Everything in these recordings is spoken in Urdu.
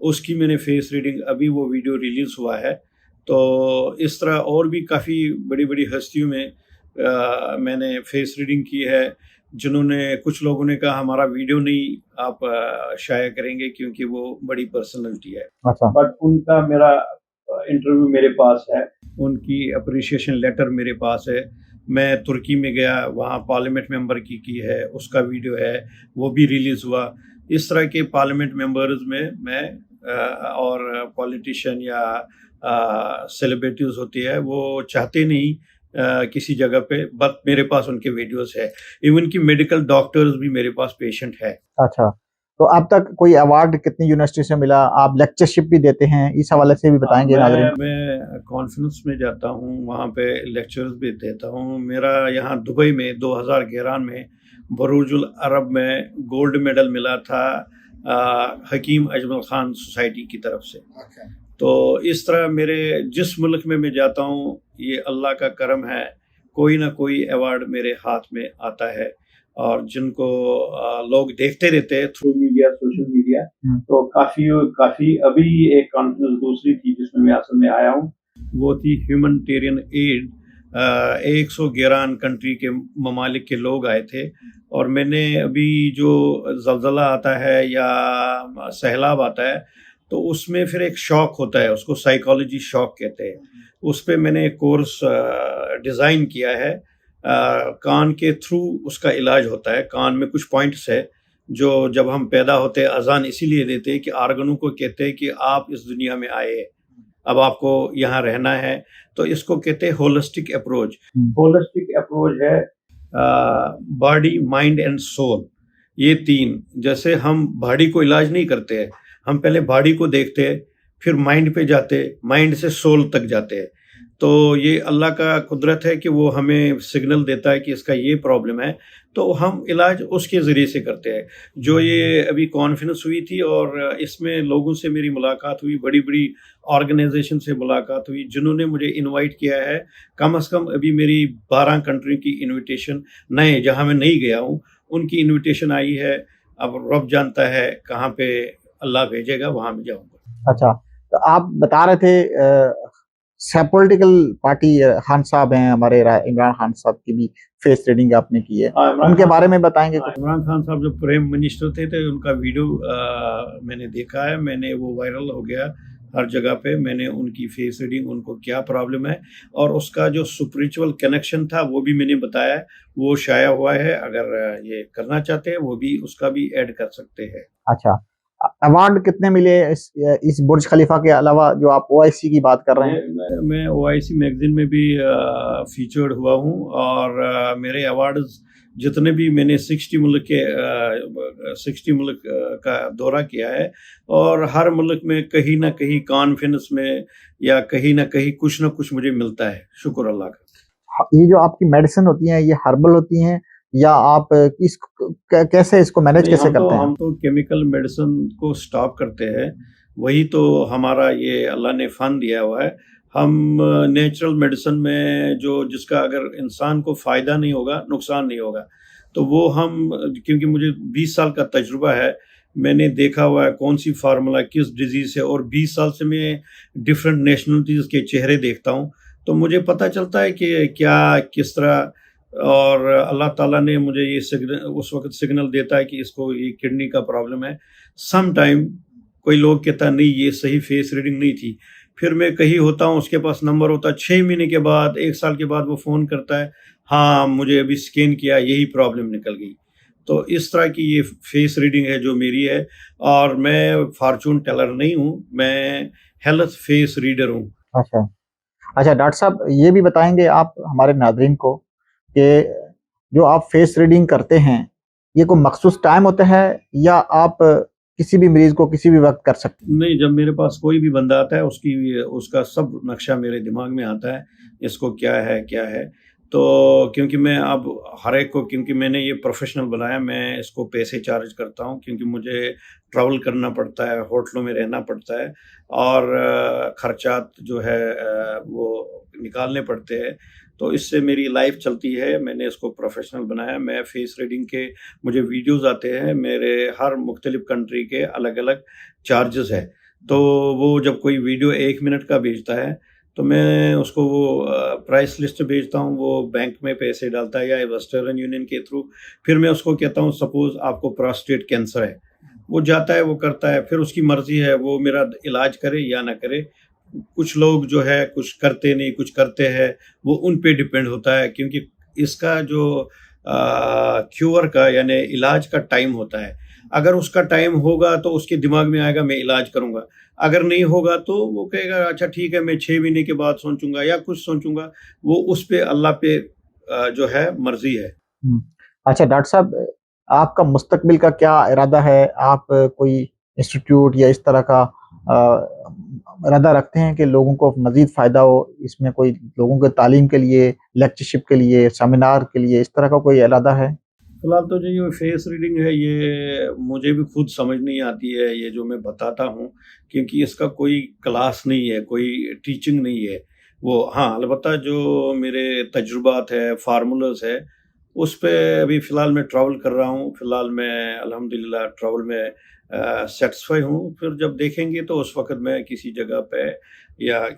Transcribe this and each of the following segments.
اس کی میں نے فیس ریڈنگ ابھی وہ ویڈیو ریلیز ہوا ہے. تو اس طرح اور بھی کافی بڑی بڑی ہستیوں میں نے فیس ریڈنگ کی ہے، جنہوں نے کچھ لوگوں نے کہا ہمارا ویڈیو نہیں آپ شائع کریں گے کیونکہ وہ بڑی پرسنالٹی ہے. بٹ ان کا میرا انٹرویو میرے پاس ہے، ان کی اپریشیشن لیٹر میرے پاس ہے. میں ترکی میں گیا، وہاں پارلیمنٹ ممبر کی ہے، اس کا ویڈیو ہے، وہ بھی ریلیز ہوا. اس طرح کے پارلیمنٹ ممبرز میں اور پولیٹیشین یا سیلیبریٹیز ہوتی ہے، وہ چاہتے نہیں کسی جگہ پہ، بٹ میرے پاس ان کے ویڈیوز ہے. ایون کہ میڈیکل ڈاکٹرز بھی میرے پاس پیشنٹ ہے. اچھا، تو اب تک کوئی ایوارڈ کتنی یونیورسٹی سے ملا؟ آپ لیکچرشپ بھی دیتے ہیں، اس حوالے سے بھی بتائیں گے ناظرین. میں کانفرنس میں جاتا ہوں، وہاں پہ لیکچرز بھی دیتا ہوں. میرا یہاں دبئی میں 2011 میں بروج العرب میں گولڈ میڈل ملا تھا حکیم اجمل خان سوسائٹی کی طرف سے. تو اس طرح میرے جس ملک میں جاتا ہوں، یہ اللہ کا کرم ہے، کوئی نہ کوئی ایوارڈ میرے ہاتھ میں آتا ہے، اور جن کو لوگ دیکھتے رہتے ہیں تھرو میڈیا، سوشل میڈیا. تو کافی ابھی ایک کانفرنس دوسری تھی جس میں اصل میں آیا ہوں، وہ تھی ہیومنٹیرین ایڈ. 111 کنٹری کے ممالک کے لوگ آئے تھے، اور میں نے ابھی جو زلزلہ آتا ہے یا سیلاب آتا ہے تو اس میں پھر ایک شاک ہوتا ہے، اس کو سائیکالوجی شاک کہتے ہیں. اس پہ میں نے ایک کورس ڈیزائن کیا ہے. کان کے تھرو اس کا علاج ہوتا ہے. کان میں کچھ پوائنٹس ہے جو جب ہم پیدا ہوتے اذان اسی لیے دیتے کہ آرگنوں کو کہتے ہیں کہ آپ اس دنیا میں آئے، اب آپ کو یہاں رہنا ہے. تو اس کو کہتے ہیں ہولسٹک اپروچ. ہولسٹک اپروچ ہے باڈی، مائنڈ اینڈ سول، یہ تین. جیسے ہم باڈی کو علاج نہیں کرتے، ہم پہلے باڈی کو دیکھتے، پھر مائنڈ پہ جاتے، مائنڈ سے سول تک جاتے. تو یہ اللہ کا قدرت ہے کہ وہ ہمیں سگنل دیتا ہے کہ اس کا یہ پرابلم ہے، تو ہم علاج اس کے ذریعے سے کرتے ہیں. جو یہ ابھی کانفرنس ہوئی تھی اور اس میں لوگوں سے میری ملاقات ہوئی، بڑی بڑی آرگنائزیشن سے ملاقات ہوئی جنہوں نے مجھے انوائٹ کیا ہے. کم از کم ابھی میری 12 کنٹری کی انویٹیشن نئے، جہاں میں نہیں گیا ہوں، ان کی انویٹیشن آئی ہے. اب رب جانتا ہے کہاں پہ اللہ بھیجے گا، وہاں میں جاؤں گا. اچھا، تو آپ بتا رہے تھے پولیٹیکل پارٹی خان صاحب ہیں ہمارے، عمران خان صاحب کی بھی فیس ریڈنگ آپ نے کی ہے، ان کے بارے میں بتائیں گے. عمران خان صاحب جو پرائم منسٹر تھے ان کا ویڈیو میں نے دیکھا ہے، میں نے وہ وائرل ہو گیا ہر جگہ پہ. میں نے ان کی فیس ریڈنگ، ان کو کیا پرابلم ہے، اور اس کا جو سپریچول کنیکشن تھا وہ بھی میں نے بتایا، وہ شائع ہوا ہے. اگر یہ کرنا چاہتے ہیں وہ بھی اس کا بھی ایڈ کر سکتے ہیں. اچھا، ایوارڈ کتنے ملے اس برج خلیفہ کے علاوہ جو آپ او آئی سی کی بات کر رہے ہیں؟ میں او آئی سی میگزین میں بھی فیچرڈ ہوا ہوں، اور میرے ایوارڈز جتنے بھی میں نے 60 ملک کا دورہ کیا ہے، اور ہر ملک میں کہیں نہ کہیں کانفرنس میں یا کہیں نہ کہیں کچھ نہ کچھ مجھے ملتا ہے، شکر اللہ کا. یہ جو آپ کی میڈیسن ہوتی ہیں یہ ہربل ہوتی ہیں یا آپ کیسے اس کو مینیج کیسے کرتے ہیں؟ ہم تو کیمیکل میڈیسن کو سٹاپ کرتے ہیں، وہی تو ہمارا یہ اللہ نے فن دیا ہوا ہے. ہم نیچرل میڈیسن میں جس کا اگر انسان کو فائدہ نہیں ہوگا، نقصان نہیں ہوگا، تو وہ ہم، کیونکہ مجھے 20 سال کا تجربہ ہے، میں نے دیکھا ہوا ہے کون سی فارمولا کس ڈیزیز ہے، اور 20 سال سے میں ڈفرینٹ نیشنلٹیز کے چہرے دیکھتا ہوں، تو مجھے پتہ چلتا ہے کہ کیا کس طرح. اور اللہ تعالیٰ نے مجھے یہ اس وقت سگنل دیتا ہے کہ اس کو یہ کڈنی کا پرابلم ہے. سم ٹائم کوئی لوگ کہتا ہے نہیں یہ صحیح فیس ریڈنگ نہیں تھی، پھر میں کہیں ہوتا ہوں، اس کے پاس نمبر ہوتا ہے، 6 مہینے کے بعد، 1 سال کے بعد وہ فون کرتا ہے، ہاں مجھے ابھی اسکین کیا، یہی پرابلم نکل گئی. تو اس طرح کی یہ فیس ریڈنگ ہے جو میری ہے، اور میں فارچون ٹیلر نہیں ہوں، میں ہیلتھ فیس ریڈر ہوں. اچھا ڈاکٹر صاحب، یہ بھی بتائیں گے آپ ہمارے ناظرین کو کہ جو آپ فیس ریڈنگ کرتے ہیں یہ کوئی مخصوص ٹائم ہوتا ہے یا آپ کسی بھی مریض کو کسی بھی وقت کر سکتے ہیں؟ نہیں، جب میرے پاس کوئی بھی بندہ آتا ہے اس کا سب نقشہ میرے دماغ میں آتا ہے، اس کو کیا ہے. تو کیونکہ میں اب ہر ایک کو، کیونکہ میں نے یہ پروفیشنل بنایا، میں اس کو پیسے چارج کرتا ہوں، کیونکہ مجھے ٹریول کرنا پڑتا ہے، ہوٹلوں میں رہنا پڑتا ہے، اور خرچات جو ہے وہ نکالنے پڑتے ہیں. تو اس سے میری لائف چلتی ہے. میں نے اس کو پروفیشنل بنایا. میں فیس ریڈنگ کے مجھے ویڈیوز آتے ہیں، میرے ہر مختلف کنٹری کے الگ الگ چارجز ہے. تو وہ جب کوئی ویڈیو 1 منٹ کا بھیجتا ہے تو میں اس کو وہ پرائس لسٹ بھیجتا ہوں، وہ بینک میں پیسے ڈالتا ہے یا ویسٹرن یونین کے تھرو. پھر میں اس کو کہتا ہوں سپوز آپ کو پراسٹیٹ کینسر ہے، وہ جاتا ہے وہ کرتا ہے، پھر اس کی مرضی ہے وہ میرا علاج کرے یا نہ کرے. کچھ لوگ جو ہے کچھ کرتے نہیں، کچھ کرتے ہیں، وہ ان پہ ڈپینڈ ہوتا ہے، کیونکہ اس کا جو کیور کا یعنی علاج کا ٹائم ہوتا ہے. اگر اس کا ٹائم ہوگا تو اس کے دماغ میں آئے گا میں علاج کروں گا، اگر نہیں ہوگا تو وہ کہے گا اچھا ٹھیک ہے میں 6 مہینے کے بعد سوچوں گا یا کچھ سوچوں گا. وہ اس پہ اللہ پہ جو ہے مرضی ہے. اچھا ڈاکٹر صاحب، آپ کا مستقبل کا کیا ارادہ ہے؟ آپ کوئی انسٹیٹیوٹ یا اس طرح کا ارادہ رکھتے ہیں کہ لوگوں کو مزید فائدہ ہو اس میں؟ کوئی لوگوں کے تعلیم کے لیے، لیکچرشپ کے لیے، سیمینار کے لیے اس طرح کا کوئی ارادہ ہے؟ فی الحال تو جو یہ فیس ریڈنگ ہے یہ مجھے بھی خود سمجھ نہیں آتی ہے، یہ جو میں بتاتا ہوں، کیونکہ اس کا کوئی کلاس نہیں ہے، کوئی ٹیچنگ نہیں ہے. وہ ہاں البتہ جو میرے تجربات ہے، فارمولز ہے، اس پہ ابھی فی الحال میں ٹریول کر رہا ہوں. فی الحال میں الحمدللہ ٹریول میں سیٹسفائی ہوں. پھر جب دیکھیں گے تو اس وقت میں کسی جگہ پہ یا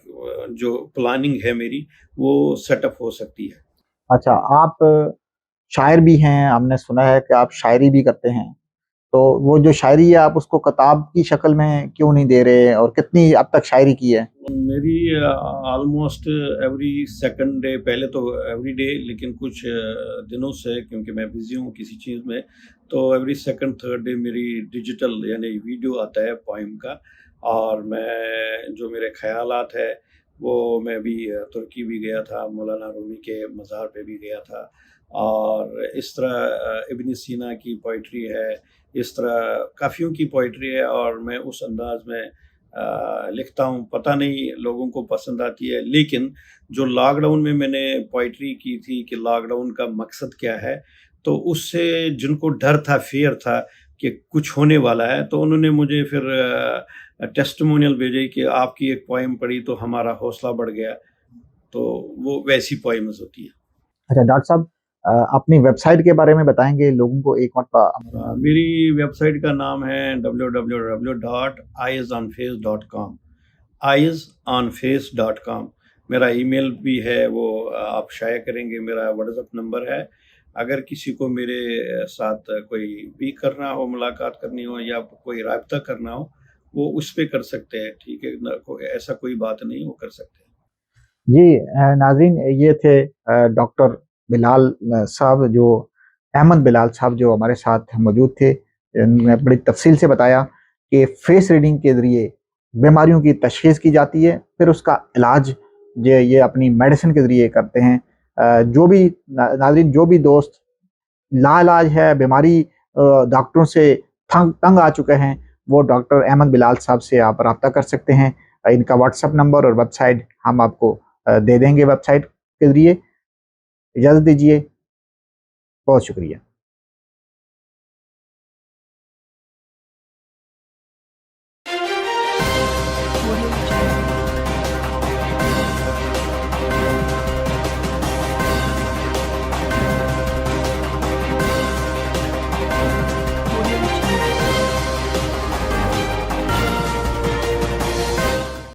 جو پلاننگ ہے میری وہ سیٹ اپ ہو سکتی ہے. اچھا، آپ شاعر بھی ہیں، ہم نے سنا ہے کہ آپ شاعری بھی کرتے ہیں، تو وہ جو شاعری ہے آپ اس کو کتاب کی شکل میں کیوں نہیں دے رہے، اور کتنی اب تک شاعری کی ہے؟ میری آلموسٹ ایوری سیکنڈ ڈے، پہلے تو ایوری ڈے، لیکن کچھ دنوں سے کیونکہ میں بزی ہوں کسی چیز میں، تو ایوری سیکنڈ تھرڈ ڈے میری ڈیجیٹل یعنی ویڈیو آتا ہے پوئم کا. اور میں جو میرے خیالات ہے وہ میں بھی ترکی بھی گیا تھا، مولانا رومی کے مزار پہ بھی گیا تھا، اور اس طرح ابن سینا کی پوئٹری ہے، اس طرح کافیوں کی پوئٹری ہے، اور میں اس انداز میں لکھتا ہوں. پتہ نہیں لوگوں کو پسند آتی ہے، لیکن جو لاک ڈاؤن میں نے پوئٹری کی تھی کہ لاک ڈاؤن کا مقصد کیا ہے، تو اس سے جن کو ڈر تھا، فیئر تھا کہ کچھ ہونے والا ہے، تو انہوں نے مجھے پھر ٹیسٹیمونیل بھیجے کہ آپ کی ایک پوئم پڑھی تو ہمارا حوصلہ بڑھ گیا. تو وہ ویسی پوئمز ہوتی ہیں. اچھا ڈاکٹر صاحب، اپنی ویب سائٹ کے بارے میں بتائیں گے لوگوں کو ایک مرتبہ؟ میری ویب سائٹ کا نام ہے www.eyesonface.com. eyesonface.com. میرا ای میل بھی ہے، وہ آپ شائع کریں گے. میرا واٹس ایپ نمبر ہے، اگر کسی کو میرے ساتھ کوئی بھی کرنا ہو، ملاقات کرنی ہو یا کوئی رابطہ کرنا ہو، وہ اس پہ کر سکتے ہیں. ٹھیک ہے، ایسا کوئی بات نہیں، وہ کر سکتے ہیں. جی ناظرین، یہ تھے ڈاکٹر بلال صاحب، جو احمد بلال صاحب، جو ہمارے ساتھ موجود تھے. انہوں نے بڑی تفصیل سے بتایا کہ فیس ریڈنگ کے ذریعے بیماریوں کی تشخیص کی جاتی ہے، پھر اس کا علاج جو یہ اپنی میڈیسن کے ذریعے کرتے ہیں. جو بھی ناظرین، جو بھی دوست لا علاج ہے، بیماری ڈاکٹروں سے تنگ آ چکے ہیں، وہ ڈاکٹر احمد بلال صاحب سے آپ رابطہ کر سکتے ہیں. ان کا واٹس ایپ نمبر اور ویب سائٹ ہم آپ کو دے دیں گے ویب سائٹ کے ذریعے. اجازت دیجیے، بہت شکریہ.